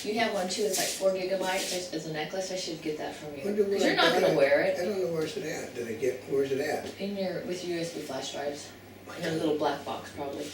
You have one too, it's like 4 gigabytes as a necklace. I should get that from you. Wonder Because where you're I not got gonna it. wear I it. don't know where's it at. Where's it at? With your USB flash drives. In a little black box probably.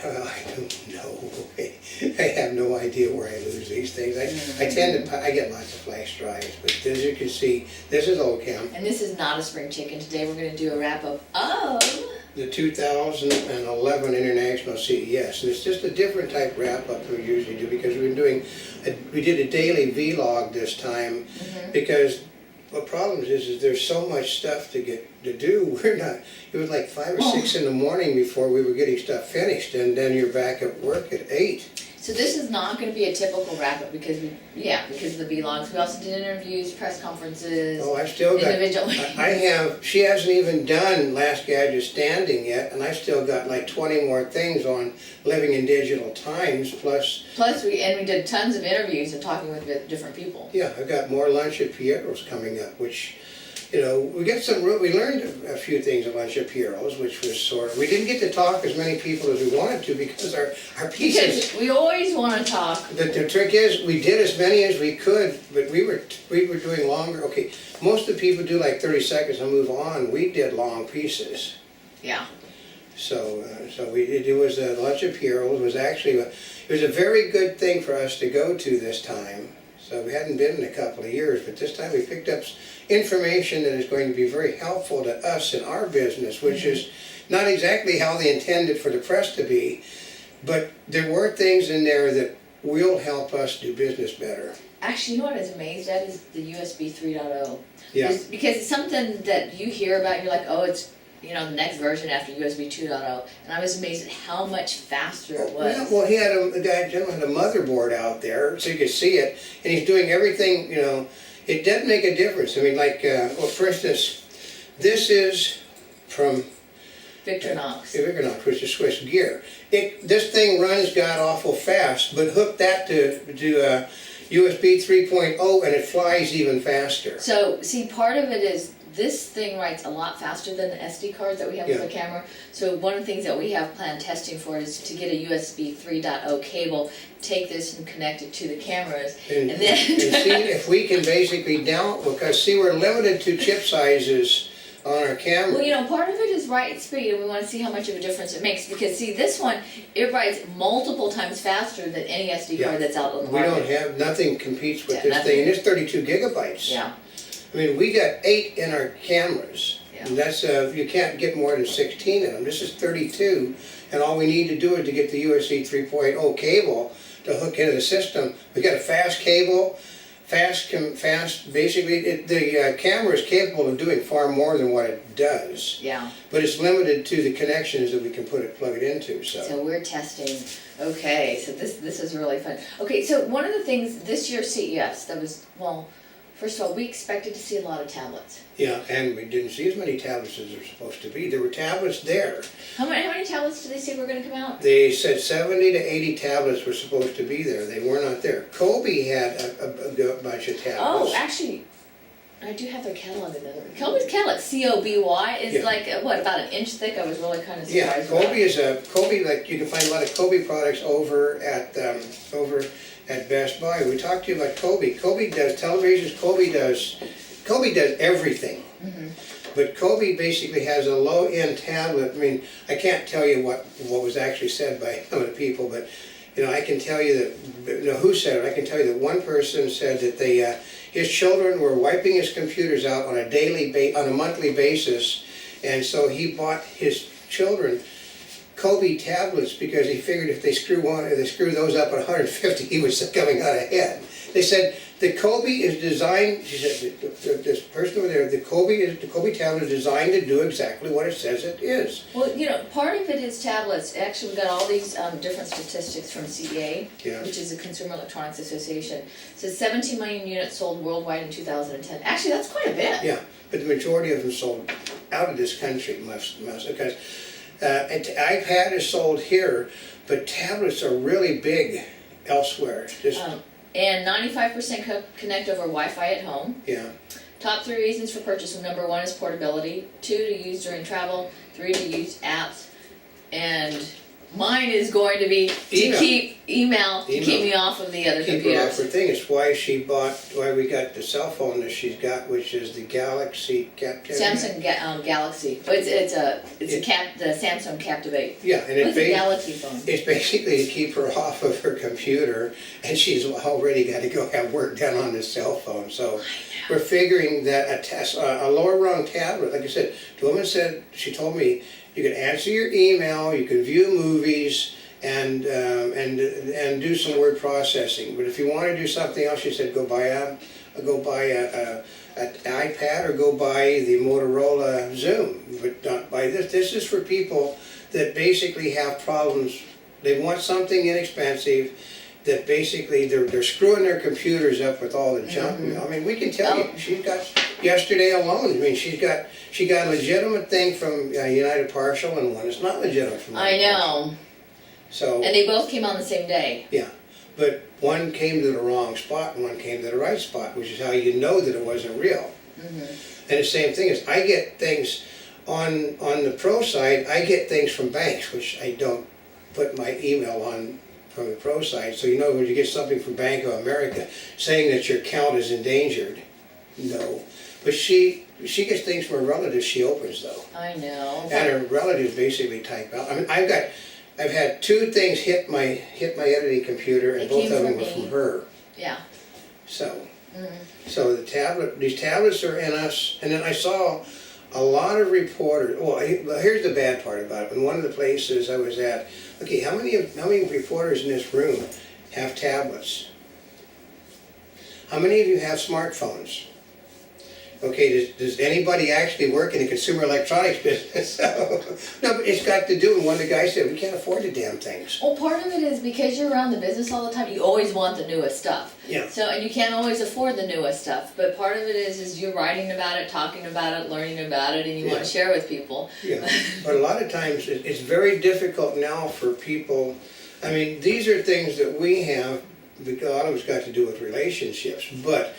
I don't know. I have no idea where I lose these things. I get lots of flash drives, but as you can see, this is OCAM. And this is not a spring chicken. Today we're gonna do a wrap up of The 2011 International CES. And it's just a different type wrap up than we usually do because we did a daily vlog this time because the problem is there's so much stuff to do. It was like 5 or 6 in the morning before we were getting stuff finished, and then you're back at work at 8. So this is not going to be a typical wrap-up because of the vlogs. We also did interviews, press conferences. Oh, I've still got. Individual. She hasn't even done Last Gadget Standing yet, and I've still got like 20 more things on living in digital times. Plus we did tons of interviews and talking with different people. Yeah, I've got more Lunch at Piero's coming up, which. We learned a few things at Lunch at Piero's, which was we didn't get to talk as many people as we wanted to because our pieces. Because we always want to talk. The trick is, we did as many as we could, but we were doing longer. Okay, most of the people do like 30 seconds and move on. We did long pieces. Yeah. So it was Lunch at Piero's was actually it was a very good thing for us to go to this time. So we hadn't been in a couple of years, but this time we picked up information that is going to be very helpful to us in our business, which is not exactly how they intended for the press to be, but there were things in there that will help us do business better. Actually, you know what I was amazed at is the USB 3.0. Yeah. Because it's something that you hear about and you're like, oh, it's the next version after USB 2.0, and I was amazed at how much faster it was. Yeah, well, he had a gentleman had a motherboard out there, so you could see it, and he's doing everything. It doesn't make a difference. I mean, for instance, this is from Victorinox. Victorinox, which is Swiss gear. This thing runs god awful fast, but hook that to USB 3.0, and it flies even faster. So, see, part of it is this thing writes a lot faster than the SD cards that we have with the camera. So one of the things that we have planned testing for is to get a USB 3.0 cable, take this and connect it to the cameras, and then see if we can basically because we're limited to chip sizes on our camera. Well, part of it is write speed, and we want to see how much of a difference it makes. Because see, this one, it writes multiple times faster than any SD card that's out on the market. Nothing competes with this thing, and it's 32 gigabytes. Yeah. I mean, we got 8 in our cameras, and that's you can't get more than 16 in them. This is 32, and all we need to do is to get the USB 3.0 cable to hook into the system. We got a fast cable, fast. Basically, the camera is capable of doing far more than what it does. Yeah. But it's limited to the connections that we can plug it into. So we're testing. Okay, so this is really fun. Okay, so one of the things this year's CES that was first of all, we expected to see a lot of tablets. Yeah, and we didn't see as many tablets as there were supposed to be. There were tablets there. How many tablets did they say were going to come out? They said 70 to 80 tablets were supposed to be there. They were not there. Kobe had a bunch of tablets. Oh, actually, I do have their catalog in there. Kobe's catalog, COBY, is like, about an inch thick. I was really kind of surprised. Yeah, Kobe, like you can find a lot of Kobe products over at Best Buy. We talked to you about Kobe. Kobe does televisions. Kobe does everything. But Kobe basically has a low-end tablet. I mean, I can't tell you what was actually said by some of the people, but I can tell you that who said it. I can tell you that one person said that his children were wiping his computers out on a monthly basis, and so he bought his children Kobe tablets because he figured if they screw those up at 150, he was coming out ahead. They said the Kobe is designed. She said this person over there, the Kobe tablet is designed to do exactly what it says it is. Well, part of it is tablets. Actually, we got all these different statistics from CEA, which is the Consumer Electronics Association. It says 17 million units sold worldwide in 2010. Actually, that's quite a bit. Yeah, but the majority of them sold out of this country, most because. iPad is sold here, but tablets are really big elsewhere. And 95% connect over Wi-Fi at home. Yeah. Top 3 reasons for purchase. Number 1 is portability. 2 to use during travel. 3 to use apps. And Mine is going to be to Email. keep to keep me off of the other Keep her off computers. her thing. It's why we got the cell phone that she's got, which is the Galaxy Captivate. Samsung Galaxy. But it's the Samsung Captivate. Yeah, and What's a Galaxy phone? it's basically to keep her off of her computer, and she's already got to go have work done on the cell phone. So we're figuring that a lower rung tablet, like I said, the woman said, she told me, you can answer your email, you can view movies, and do some word processing. But if you want to do something else, she said, go buy an iPad or go buy the Motorola Zoom. But not buy this. This is for people that basically have problems. They want something inexpensive. That basically they're screwing their computers up with all the junk. I mean, we can tell you, she's got, yesterday alone, I mean, she got a legitimate thing from United Partial and one is not legitimate from I United know. Partial. So, And they both came on the same day. yeah, but one came to the wrong spot and one came to the right spot, which is how you know that it wasn't real. And the same thing is, I get things on the pro side, I get things from banks, which I don't put my email on from the pro side. So you know when you get something from Bank of America saying that your account is endangered, no. But she gets things from her relatives she opens though. I know. And her relatives basically type out. I mean, I've had 2 things hit my editing computer, and They both came of them from were from me. her. Yeah. So, so these tablets are in us, and then I saw a lot of reporters. Well, here's the bad part about it. In one of the places I was at, okay, how many reporters in this room have tablets? How many of you have smartphones? Okay, does anybody actually work in the consumer electronics business? No, but it's got to do, and one of the guys said, we can't afford the damn things. Well, part of it is because you're around the business all the time, you always want the newest stuff. Yeah. So, and you can't always afford the newest stuff, but part of it is you're writing about it, talking about it, learning about it, and you want to share with people. Yeah, but a lot of times it's very difficult now for people. I mean, these are things that we have, because a lot of it's got to do with relationships, but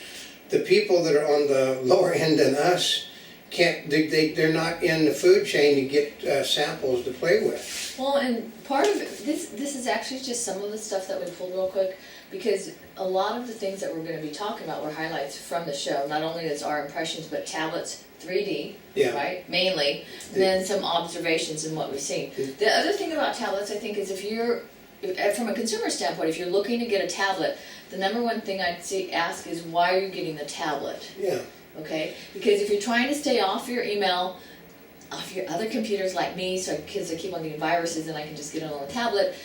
the people that are on the lower end than us can't, they're not in the food chain to get samples to play with. Well, and part of it, this is actually just some of the stuff that we pulled real quick, because a lot of the things that we're going to be talking about were highlights from the show. Not only is our impressions, but tablets, 3D, Yeah. right, mainly, and then some observations in what we've seen. The other thing about tablets, I think, is from a consumer standpoint, if you're looking to get a tablet, the number one thing I'd ask is, why are you getting the tablet? Yeah. Okay? Because if you're trying to stay off your email, off your other computers like me, so kids I keep on getting viruses and I can just get it on the tablet,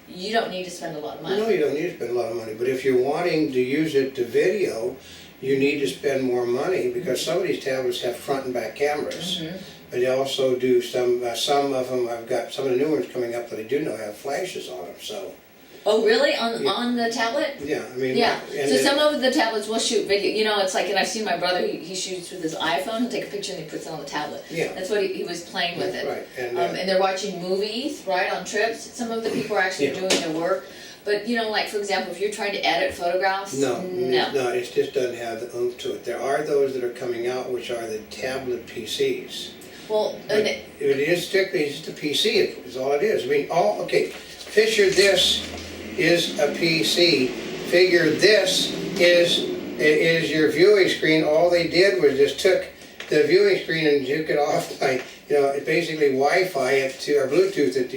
you don't need to spend a lot of money. No, you don't need to spend a lot of money, but if you're wanting to use it to video, you need to spend more money, because some of these tablets have front and back cameras. But they also do some of them, I've got some of the new ones coming up that I do know have flashes on them, so. Oh, really? On the tablet? Yeah, I mean. Yeah, and so some of the tablets will shoot video, you know, it's like, and I've seen my brother, he shoots with his iPhone, he'll take a picture and he puts it on the tablet. Yeah. That's what he was playing with it. Right, And they're watching movies, right, on trips. Some of the people are actually doing their work. But, you know, like, for example, if you're trying to edit photographs, No, it just doesn't have the oomph to it. There are those that are coming out, which are the tablet PCs. Well, But it is strictly just a PC, is all it is. I mean, okay, picture this is a PC. Figure this is your viewing screen. All they did was just took the viewing screen and took it off by, it basically Wi-Fi it to, or Bluetooth it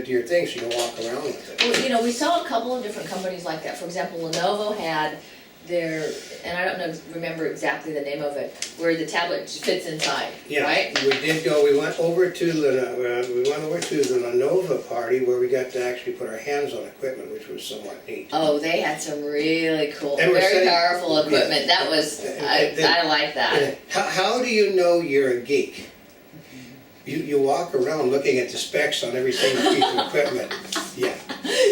to your thing, so you can walk around with it. well, you know, we saw a couple of different companies like that. For example, Lenovo had their, and I don't remember exactly the name of it, where the tablet fits inside, right? We did go. We went over to the Lenovo party where we got to actually put our hands on equipment, which was somewhat neat. Oh, they had some really cool, And we're very setting- powerful equipment. That was, I like that. How do you know you're a geek? You walk around looking at the specs on every single piece of equipment. Yeah.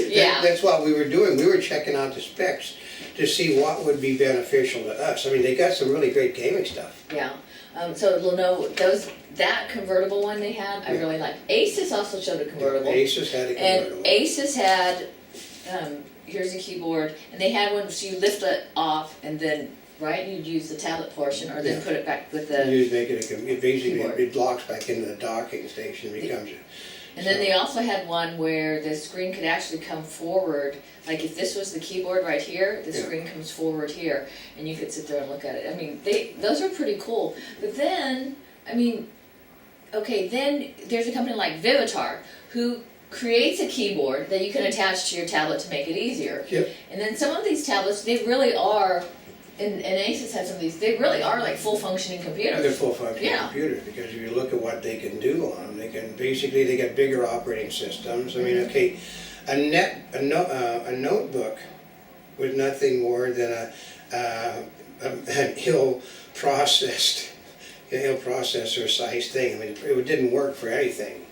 Yeah. That's what we were doing. We were checking out the specs to see what would be beneficial to us. I mean, they got some really great gaming stuff. Yeah. So Lenovo, that convertible one they had, I really liked. Asus also showed a convertible. Asus had a convertible. And Asus had, here's a keyboard, and they had one, so you lift it off and then, right, you'd use the tablet portion or then put it back with the You make it basically keyboard. it locks back into the docking station and becomes And then they also had one where the screen could actually come forward, like if this was the keyboard right here, the screen comes forward here, and you could sit there and look at it. I mean, those are pretty cool. But then, I mean, okay, then there's a company like Vivitar, who creates a keyboard that you can attach to your tablet to make it easier. Yep. And then some of these tablets, they really are, and Asus had some of these, they really are like full functioning computers. They're full functioning computers, because if you look at what they can do on them, they can basically, they get bigger operating systems. I mean, okay, a notebook was nothing more than an ill processor size thing. I mean, it didn't work for anything.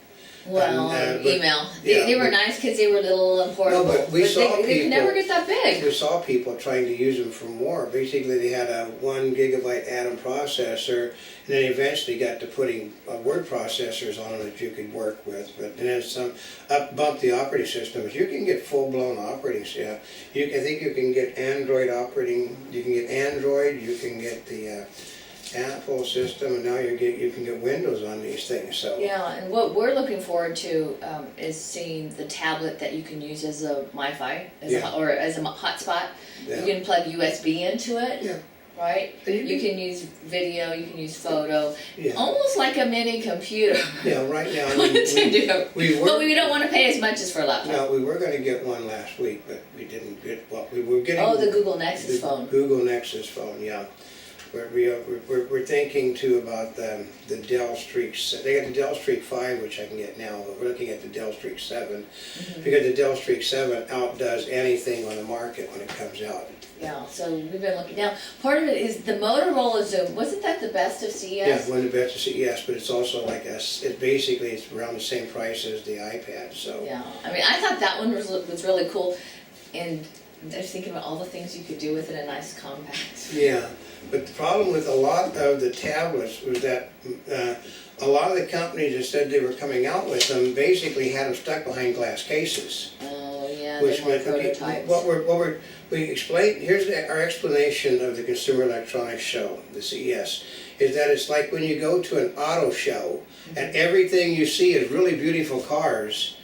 Well, email. Yeah, they were nice because they were little and portable. No, but we saw people. They could never get that big. We saw people trying to use them for more. Basically, they had a 1 gigabyte Atom processor, and then eventually got to putting word processors on them that you could work with. But then some bump the operating system. But you can get full blown operating system. I think you can get Android operating. You can get Android. You can get the Apple system, and now you can get Windows on these things. So yeah, and what we're looking forward to is seeing the tablet that you can use as a Wi-Fi, or as a hotspot. Yeah. You can plug USB into it. Yeah. Right? You can use video, you can use photo, Yeah. almost like a mini computer. Yeah, right now. But we don't want to pay as much as for a laptop. No, we were going to get one last week, but we didn't get. Well, we were getting. Oh, the Google Nexus phone. Google Nexus phone, yeah. We're thinking too about the Dell Streak. They got the Dell Streak 5, which I can get now, but we're looking at the Dell Streak 7, because the Dell Streak 7 outdoes anything on the market when it comes out. Yeah, so we've been looking. Now, part of it is the Motorola Zoom. Wasn't that the best of CES? Yeah, one of the best of CES, but it's also like it's around the same price as the iPad. So yeah, I mean, I thought that one was really cool, and I was thinking about all the things you could do with it in a nice compact. Yeah, but the problem with a lot of the tablets was that a lot of the companies that said they were coming out with them basically had them stuck behind glass cases. Oh yeah, Which they were meant, prototypes. we explained, here's our explanation of the Consumer Electronics Show, the CES, is that it's like when you go to an auto show and everything you see is really beautiful cars,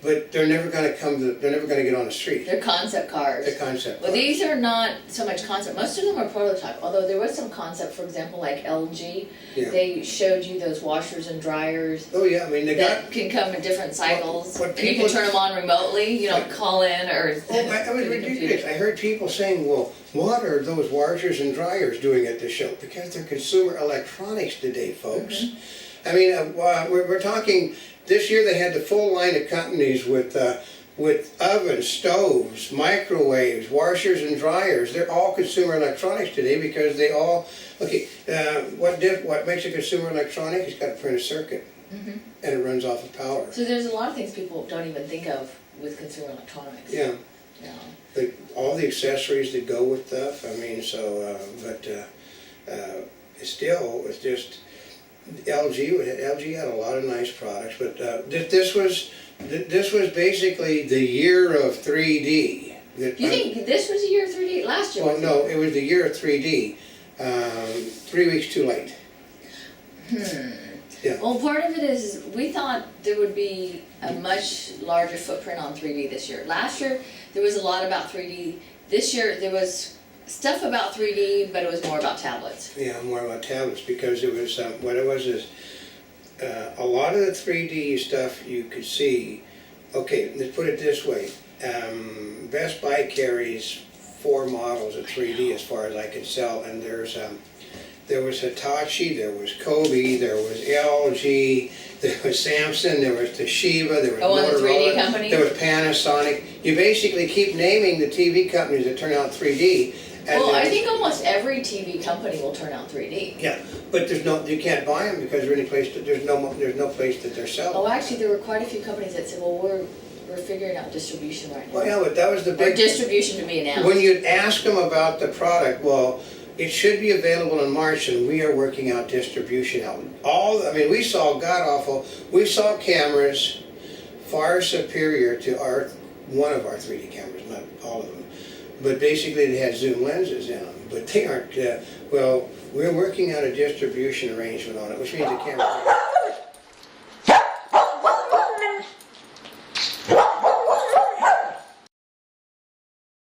but they're never going to get on the street. They're concept cars. They're concept Well, cars. these are not so much concept. Most of them are prototype, although there was some concept, for example, like LG. Yeah. They showed you those washers and dryers Oh yeah, I mean they that got. can come in different cycles. What And you people- can turn them on remotely, you know, call in or... That was ridiculous. I heard people saying, well, what are those washers and dryers doing at the show? Because they're consumer electronics today, folks. I mean, we're talking, this year they had the full line of companies with ovens, stoves, microwaves, washers and dryers. They're all consumer electronics today because they all, okay, what makes a consumer electronic? It's got a printed circuit, and it runs off of power. So there's a lot of things people don't even think of with consumer electronics. Yeah. Yeah. Like all the accessories that go with stuff. I mean, so, it's just LG had a lot of nice products, but this was basically the year of 3D. You think this was a year of 3D? Last year Well, was no, it was the year of 3D. 3 weeks too late. Yeah. Well, part of it is we thought there would be a much larger footprint on 3D this year. Last year, there was a lot about 3D. This year, there was stuff about 3D, but it was more about tablets. Yeah, more about tablets, because it was, what it was is, a lot of the 3D stuff you could see, okay, let's put it this way, Best Buy carries 4 models of 3D as far as I can tell, and there was Hitachi, there was Kobe, there was LG, there was Samsung, there was Toshiba, there was the 3D Motorola, companies? there was Panasonic. You basically keep naming the TV companies that turn out 3D. and Well, I there's- think almost every TV company will turn out 3D. Yeah, but you can't buy them because there's no place that they're selling. Oh, actually, there were quite a few companies that said, well, we're figuring out distribution right now. Well, yeah, but that was the Or big. distribution to be announced. When you ask them about the product, well, it should be available in March, and we are working out distribution out. We saw we saw cameras far superior to one of our 3D cameras, not all of them. But basically they had zoom lenses in them, but they aren't, we're working out a distribution arrangement on it, which means the camera